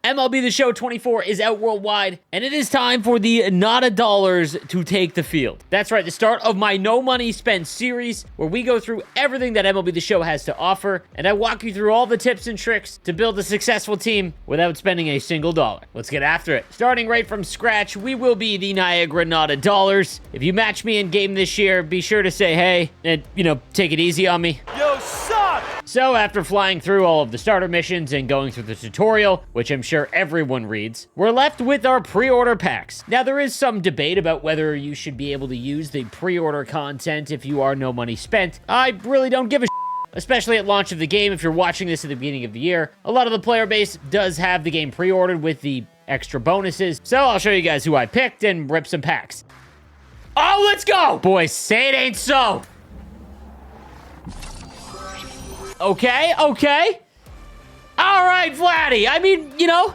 MLB the Show 24 is out worldwide, and it is time for the Nada Dollars to take the field. That's right, the start of my No Money Spent series, where we go through everything that MLB the Show has to offer, and I walk you through all the tips and tricks to build a successful team without spending a single dollar. Let's get after it. Starting right from scratch, we will be the Niagara Nada Dollars. If you match me in game this year, be sure to say hey, and, take it easy on me. Yo, suck! So after flying through all of the starter missions and going through the tutorial, which I'm sure everyone reads, we're left with our pre-order packs. Now there is some debate about whether you should be able to use the pre-order content if you are no money spent. I really don't give a especially at launch of the game. If you're watching this at the beginning of the year, a lot of the player base does have the game pre-ordered with the extra bonuses. So I'll show you guys who I picked and rip some packs. Oh, let's go! Boys, say it ain't so. Okay. All right, Vladdy. I mean,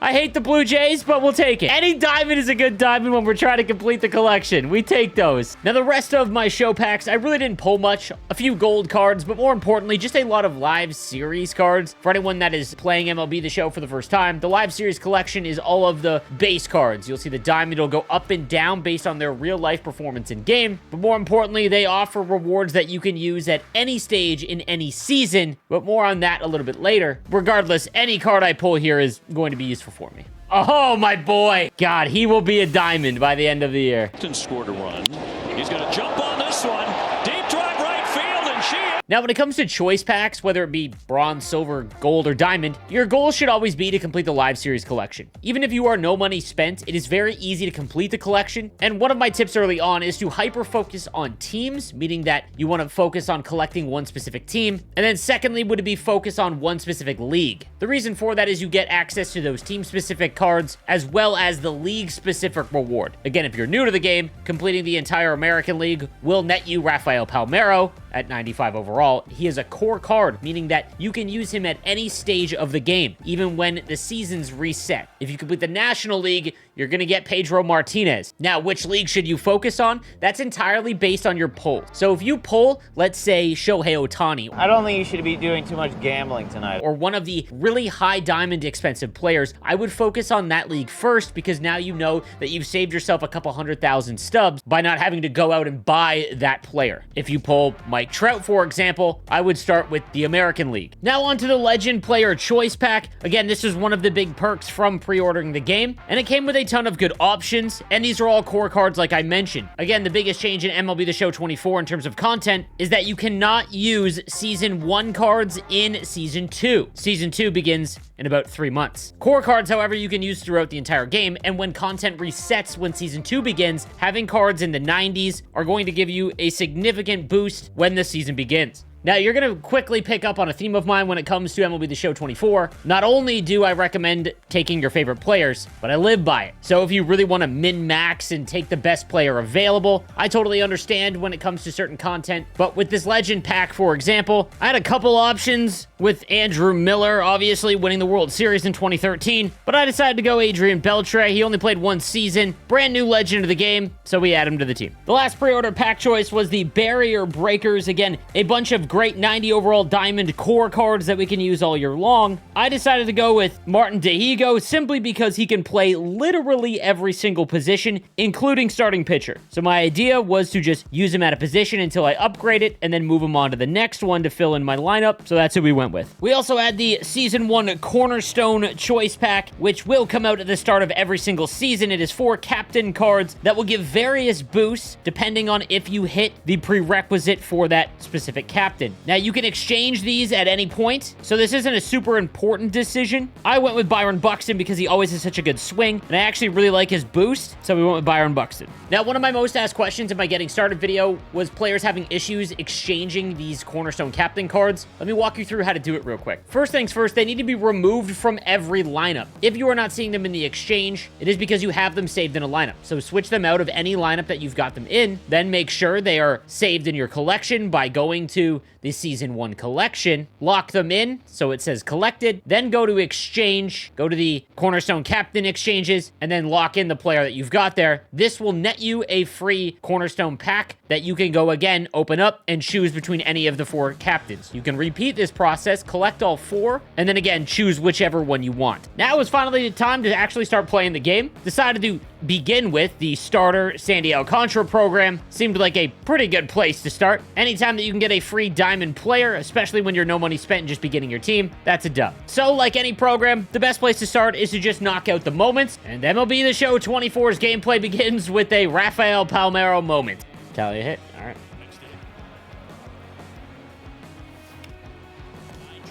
I hate the Blue Jays, but we'll take it. Any diamond is a good diamond when we're trying to complete the collection. We take those. Now, the rest of my show packs, I really didn't pull much. A few gold cards, but more importantly, just a lot of live series cards. For anyone that is playing MLB The Show for the first time, the live series collection is all of the base cards. You'll see the diamond will go up and down based on their real-life performance in game. But more importantly, they offer rewards that you can use at any stage in any season. But more on that a little bit later. Regardless, any card I pull here is going to be useful for me. Oh, my boy. God, he will be a diamond by the end of the year. Scored a run. He's going to jump on this one. Deep drive right field, and she... Now, when it comes to choice packs, whether it be bronze, silver, gold, or diamond, your goal should always be to complete the live series collection. Even if you are no money spent, it is very easy to complete the collection. And one of my tips early on is to hyper-focus on teams, meaning that you want to focus on collecting one specific team. And then secondly, would it be focus on one specific league? The reason for that is you get access to those team-specific cards, as well as the league-specific reward. Again, if you're new to the game, completing the entire American League will net you Rafael Palmeiro at 95 overall. He is a core card, meaning that you can use him at any stage of the game, even when the seasons reset. If you complete the National League, you're going to get Pedro Martinez. Now, which league should you focus on? That's entirely based on your pull. So if you pull, let's say, Shohei Ohtani, I don't think you should be doing too much gambling tonight, or one of the really high diamond expensive players, I would focus on that league first, because now you know that you've saved yourself a couple 100,000 stubs by not having to go out and buy that player. If you pull Mike Trout, for example, I would start with the American League. Now on to the Legend Player Choice Pack. Again, this is one of the big perks from pre-ordering the game, and it came with a ton of good options, and these are all core cards like I mentioned. Again, the biggest change in MLB The Show 24 in terms of content is that you cannot use Season 1 cards in Season 2. Season 2 begins in about 3 months. Core cards, however, you can use throughout the entire game, and when content resets when Season 2 begins, having cards in the 90s are going to give you a significant boost when the season begins. Now, you're going to quickly pick up on a theme of mine when it comes to MLB The Show 24. Not only do I recommend taking your favorite players, but I live by it. So if you really want to min-max and take the best player available, I totally understand when it comes to certain content. But with this Legend Pack, for example, I had a couple options with Andrew Miller, obviously winning the World Series in 2013. But I decided to go Adrian Beltre. He only played one season. Brand new legend of the game, so we add him to the team. The last pre-order pack choice was the Barrier Breakers. Again, a bunch of great 90 overall diamond core cards that we can use all year long. I decided to go with Martin Dihigo simply because he can play literally every single position, including starting pitcher. So my idea was to just use him at a position until I upgrade it and then move him on to the next one to fill in my lineup. So that's who we went with. We also had the Season 1 Cornerstone Choice Pack, which will come out at the start of every single season. It is 4 captain cards that will give various boosts depending on if you hit the prerequisite for that specific captain. Now, you can exchange these at any point, so this isn't a super important decision. I went with Byron Buxton because he always has such a good swing, and I actually really like his boost, so we went with Byron Buxton. Now, one of my most asked questions in my Getting Started video was players having issues exchanging these Cornerstone Captain cards. Let me walk you through how to do it real quick. First things first, they need to be removed from every lineup. If you are not seeing them in the exchange, it is because you have them saved in a lineup. So switch them out of any lineup that you've got them in, then make sure they are saved in your collection by going to the Season 1 collection, lock them in, so it says collected, then go to exchange, go to the Cornerstone Captain exchanges, and then lock in the player that you've got there. This will net you a free Cornerstone pack that you can go again, open up, and choose between any of the 4 captains. You can repeat this process, collect all 4, and then again, choose whichever one you want. Now is finally the time to actually start playing the game. Decided to begin with the starter Sandy Alcantara program. Seemed like a pretty good place to start. Anytime that you can get a free diamond player, especially when you're no money spent and just beginning your team, that's a dub. So like any program, the best place to start is to just knock out the moments, and MLB the Show 24's gameplay begins with a Rafael Palmeiro moment. Tally a hit. All right.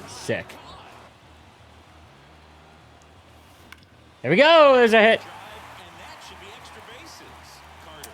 Sick. There we go. There's a hit.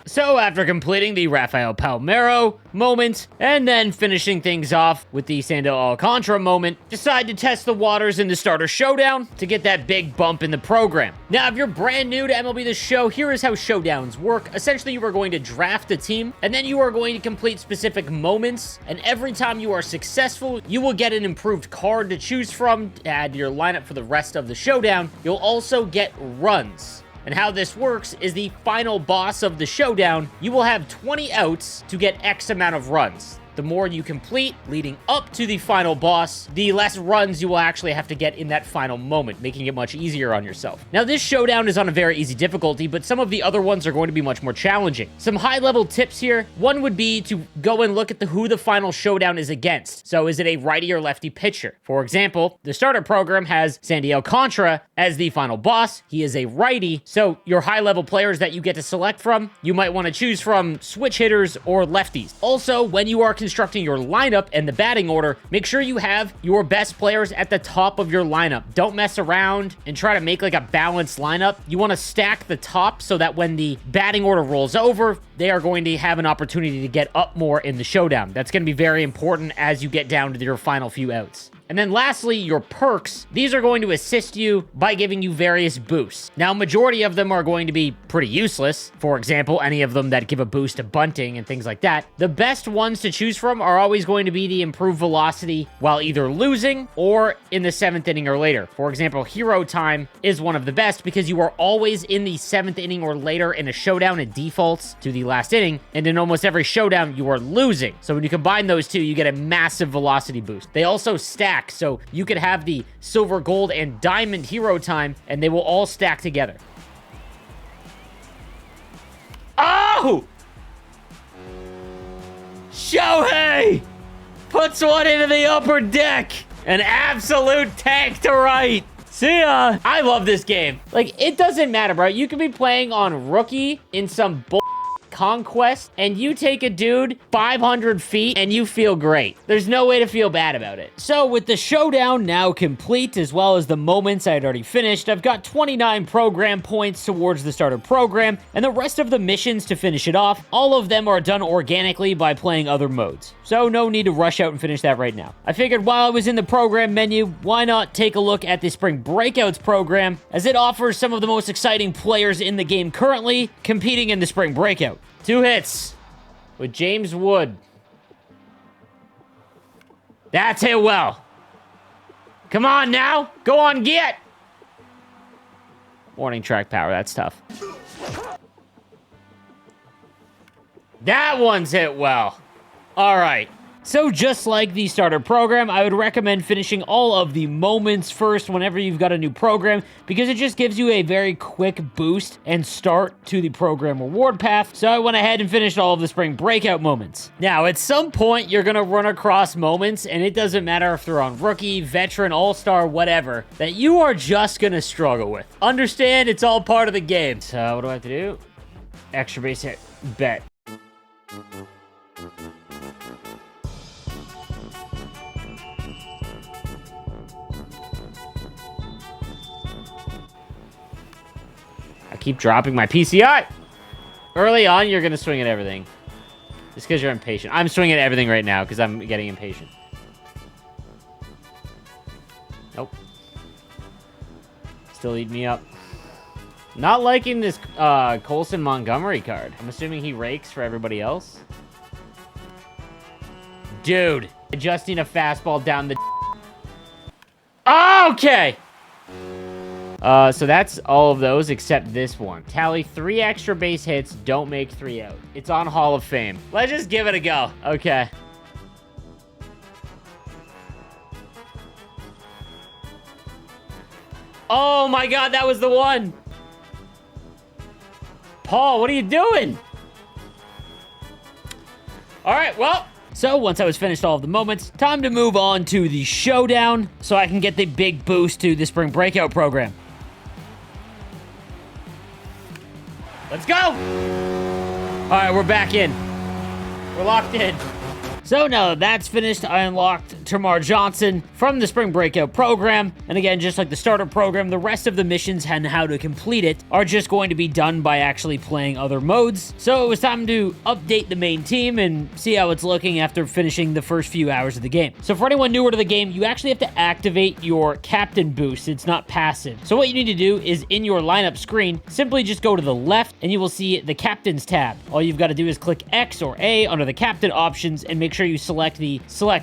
So after completing the Rafael Palmeiro moment, and then finishing things off with the Sandy Alcantara moment, decide to test the waters in the starter showdown to get that big bump in the program. Now, if you're brand new to MLB The Show, here is how showdowns work. Essentially, you are going to draft a team, and then you are going to complete specific moments, and every time you are successful, you will get an improved card to choose from to add to your lineup for the rest of the showdown. You'll also get runs. And how this works is the final boss of the showdown, you will have 20 outs to get X amount of runs. The more you complete leading up to the final boss, the less runs you will actually have to get in that final moment, making it much easier on yourself. Now, this showdown is on a very easy difficulty, but some of the other ones are going to be much more challenging. Some high-level tips here. One would be to go and look at who the final showdown is against. So is it a righty or lefty pitcher? For example, the starter program has Sandy Alcantara as the final boss. He is a righty, so your high-level players that you get to select from, you might want to choose from switch hitters or lefties. Also, when you are constructing your lineup and the batting order, make sure you have your best players at the top of your lineup. Don't mess around and try to make like a balanced lineup. You want to stack the top so that when the batting order rolls over, they are going to have an opportunity to get up more in the showdown. That's going to be very important as you get down to your final few outs. And then lastly, your perks. These are going to assist you by giving you various boosts. Now, majority of them are going to be pretty useless. For example, any of them that give a boost to bunting and things like that. The best ones to choose from are always going to be the improved velocity while either losing or in the 7th inning or later. For example, hero time is one of the best because you are always in the 7th inning or later in a showdown. It defaults to the last inning, and in almost every showdown, you are losing. So when you combine those two, you get a massive velocity boost. They also stack. So you could have the silver, gold, and diamond hero time, and they will all stack together. Oh! Shohei puts one into the upper deck. An absolute tank to right. See ya. I love this game. Like, it doesn't matter, bro. You could be playing on rookie in some bull conquest, and you take a dude 500 feet and you feel great. There's no way to feel bad about it. So with the showdown now complete, as well as the moments I had already finished, I've got 29 program points towards the starter program, and the rest of the missions to finish it off, all of them are done organically by playing other modes. So no need to rush out and finish that right now. I figured while I was in the program menu, why not take a look at the Spring Breakouts program, as it offers some of the most exciting players in the game currently competing in the Spring Breakout. 2 hits with James Wood. That's hit well. Come on now. Go on, get. Warning track power. That's tough. That one's hit well. All right. So just like the starter program, I would recommend finishing all of the moments first whenever you've got a new program, because it just gives you a very quick boost and start to the program reward path. So I went ahead and finished all of the Spring Breakout moments. Now, at some point, you're going to run across moments, and it doesn't matter if they're on rookie, veteran, all-star, whatever, that you are just going to struggle with. Understand, it's all part of the game. So what do I have to do? Extra base hit. Bet. Keep dropping my PCI. Early on, you're going to swing at everything. Just because you're impatient. I'm swinging at everything right now because I'm getting impatient. Nope. Still eating me up. Not liking this Colson Montgomery card. I'm assuming he rakes for everybody else. Dude, adjusting a fastball down the... Okay. So that's all of those except this one. Tally 3 extra base hits, don't make 3 out. It's on Hall of Fame. Let's just give it a go. Okay. Oh my God, that was the one. Paul, what are you doing? All right, well, so once I was finished all of the moments, time to move on to the showdown so I can get the big boost to the spring breakout program. Let's go. All right, we're back in. We're locked in. So now that that's finished, I unlocked Tamar Johnson from the Spring Breakout program. And again, just like the starter program, the rest of the missions and how to complete it are just going to be done by actually playing other modes. So it was time to update the main team and see how it's looking after finishing the first few hours of the game. So for anyone newer to the game, you actually have to activate your captain boost. It's not passive. So what you need to do is in your lineup screen, simply just go to the left and you will see the captains tab. All you've got to do is click X or A under the captain options and make sure you select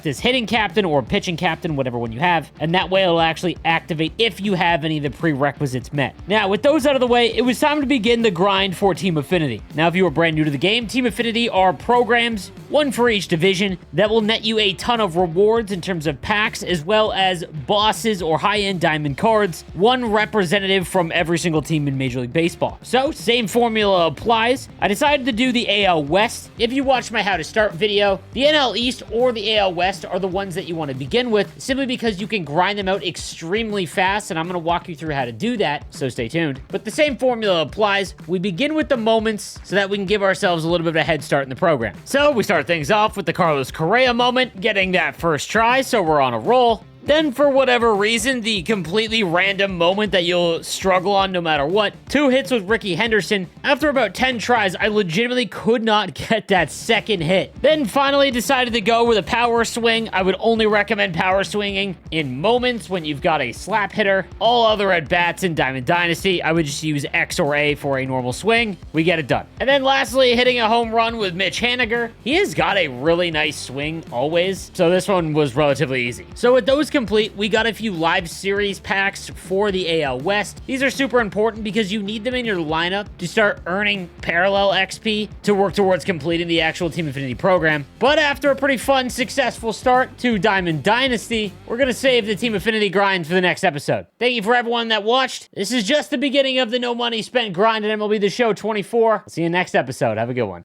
as hitting captain or pitching captain, whatever one you have, and that way it'll actually activate if you have any of the prerequisites met. Now, with those out of the way, it was time to begin the grind for Team Affinity. Now, if you are brand new to the game, Team Affinity are programs, one for each division, that will net you a ton of rewards in terms of packs, as well as bosses or high-end diamond cards, one representative from every single team in Major League Baseball. So, same formula applies. I decided to do the AL West. If you watched my How to Start video, the NL East or the AL West are the ones that you want to begin with, simply because you can grind them out extremely fast, and I'm going to walk you through how to do that, so stay tuned. But the same formula applies. We begin with the moments so that we can give ourselves a little bit of a head start in the program. So we start things off with the Carlos Correa moment, getting that first try, so we're on a roll. Then, for whatever reason, the completely random moment that you'll struggle on no matter what, 2 hits with Ricky Henderson. After about 10 tries, I legitimately could not get that second hit. Then finally decided to go with a power swing. I would only recommend power swinging in moments when you've got a slap hitter. All other at-bats in Diamond Dynasty, I would just use X or A for a normal swing. We get it done. And then lastly, hitting a home run with Mitch Haniger. He has got a really nice swing always, so this one was relatively easy. So with those complete, we got a few live series packs for the AL West. These are super important because you need them in your lineup to start earning parallel XP to work towards completing the actual Team Affinity program. But after a pretty fun, successful start to Diamond Dynasty, we're going to save the Team Affinity grind for the next episode. Thank you for everyone that watched. This is just the beginning of the No Money Spent grind at MLB The Show 24. I'll see you next episode. Have a good one.